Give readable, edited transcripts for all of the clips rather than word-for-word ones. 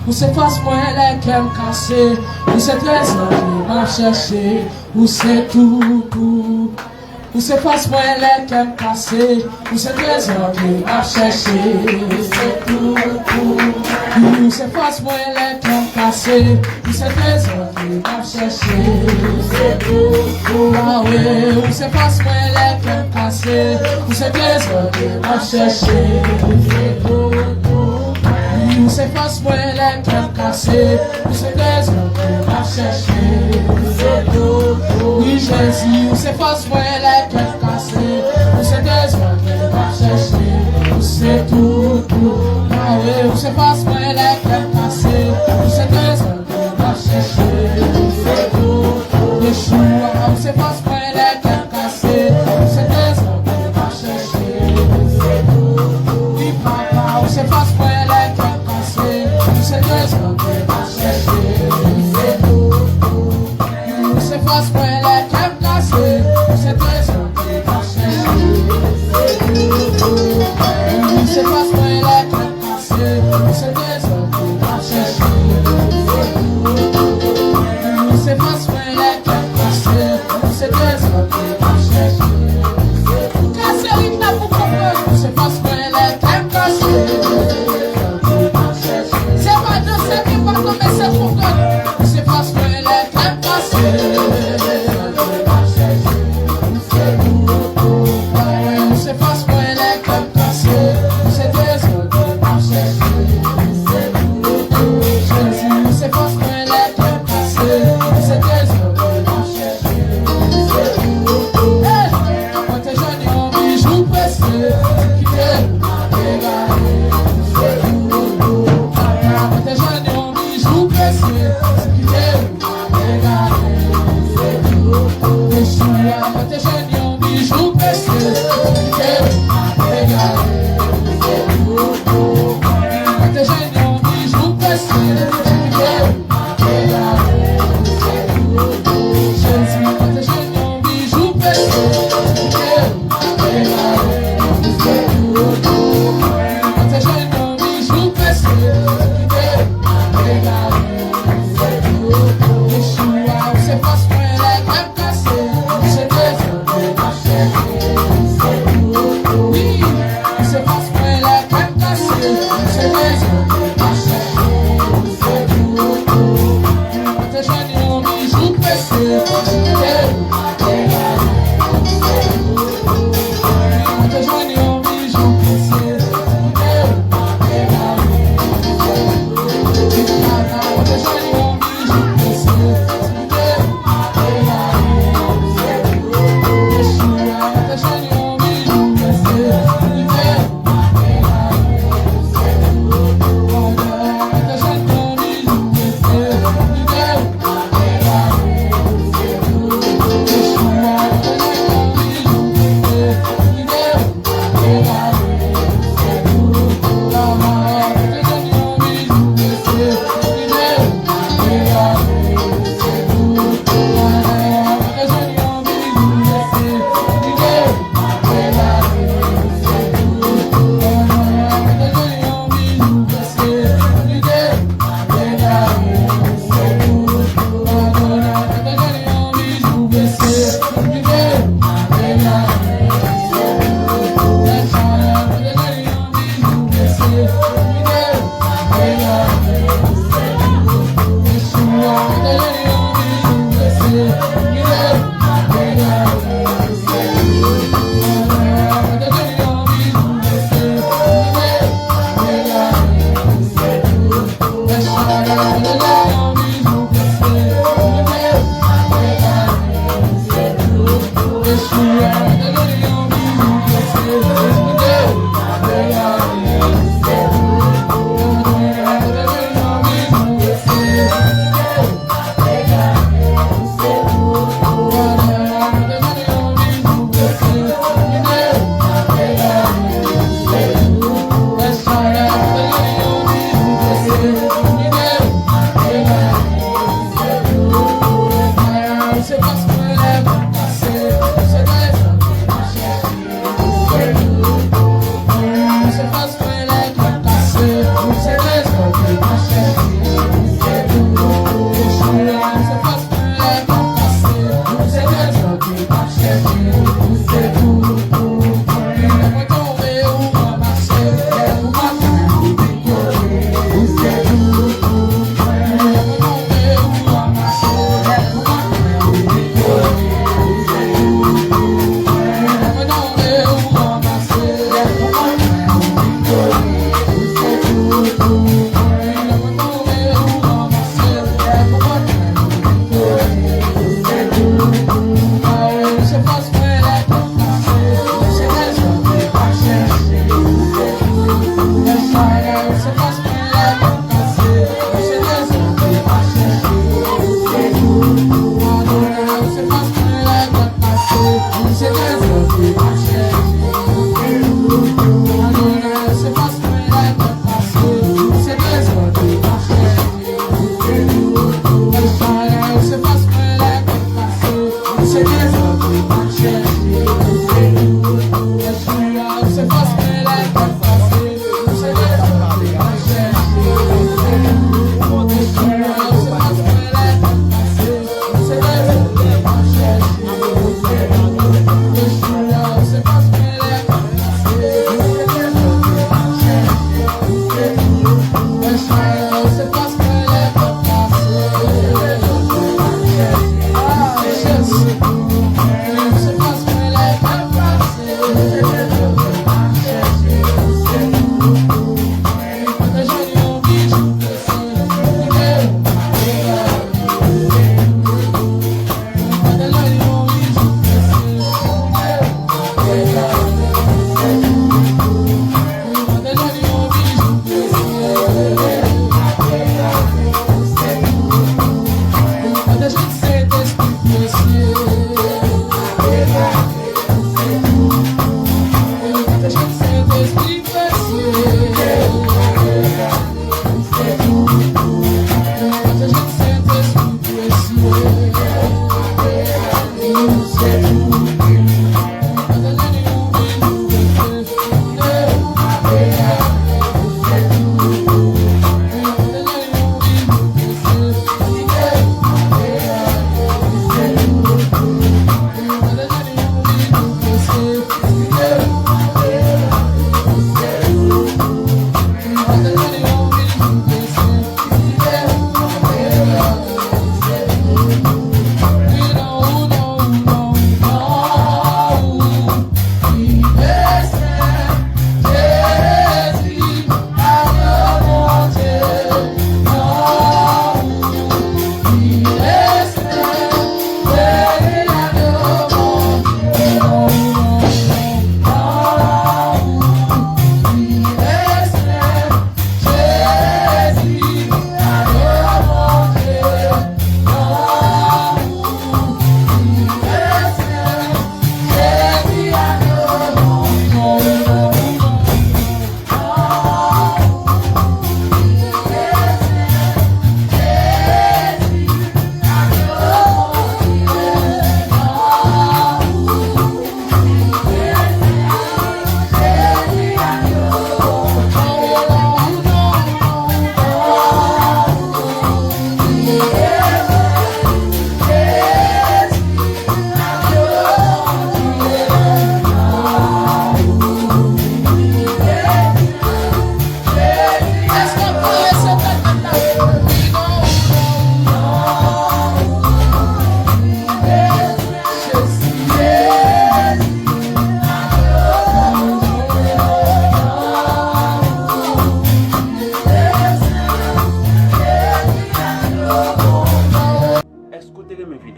Ou c'est face moi les qu'aime casser, ou c'est trésor qui m'a cherché, ou c'est tout. Ou c'est face moi les qu'aime casser, ou c'est trésor qui m'a cherché, ou c'est tout. Ou c'est face moi les qu'aime casser, ou c'est trésor qui m'a cherché, ou c'est tout. Ah ouais, ou c'est face moi les qu'aime casser, ou c'est trésor qui m'a cherché, ou c'est tout. Ou c'est face moi les qu'aime casser, ou c'est trésor qui m'a cherché, ou c'est tout. Oui Jésus, ou c'est face moi les qu'aime casser, ou c'est trésor qui m'a cherché, ou c'est tout. Ah ouais, ou c'est face moi les qu'aime casser, ou c'est trésor qui m'a cherché, ou c'est tout. Yeshua, ou c'est face moi les qu'aime casser, ou c'est trésor qui m'a cherché, ou c'est tout. Oui papa, ou c'est face moi les qu'aime casser, ou c'est trésor qui m'a cherché, ou c'est tout. Ou c'est face moi les qu'aime casser, ou c'est trésor qui m'a cherché, c'est tout. Ou c'est face moi les qu'aime casser, ou c'est trésor qui m'a cherché, c'est tout. Ou c'est face moi les qu'aime casser, ou c'est trésor qui m'a cherché, c'est tout. Casser il n'a pour comprendre, ou c'est face moi les qu'aime casser, c'est pas de ce qui va commencer pour toi, ou c'est face moi les qu'aime casser. C'est face moi les qu'aime casser, c'est trésor qui m'a cherché, c'est tout. Jésus, c'est face moi les qu'aime casser, c'est trésor qui m'a cherché, c'est tout. Quand t'es jeune en bijoux pressé, qui t'aime m'a régalé, c'est tout. Quand t'es jeune en bijoux pressé, qui t'aime m'a régalé, c'est tout. Yeshua, quand t'es jeune en bijoux pressé, c'est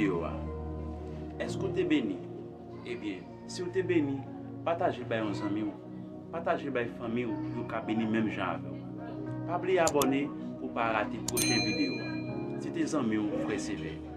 vidéo. Est-ce que tu es béni? Eh bien, si vous êtes béni, partagez avec vos amis, partagez avec vos familles, vous pouvez bénir même gens avec vous. Pas oublier d'abonner pour ne pas rater les prochaines vidéos. Si tes amis, frère sévère.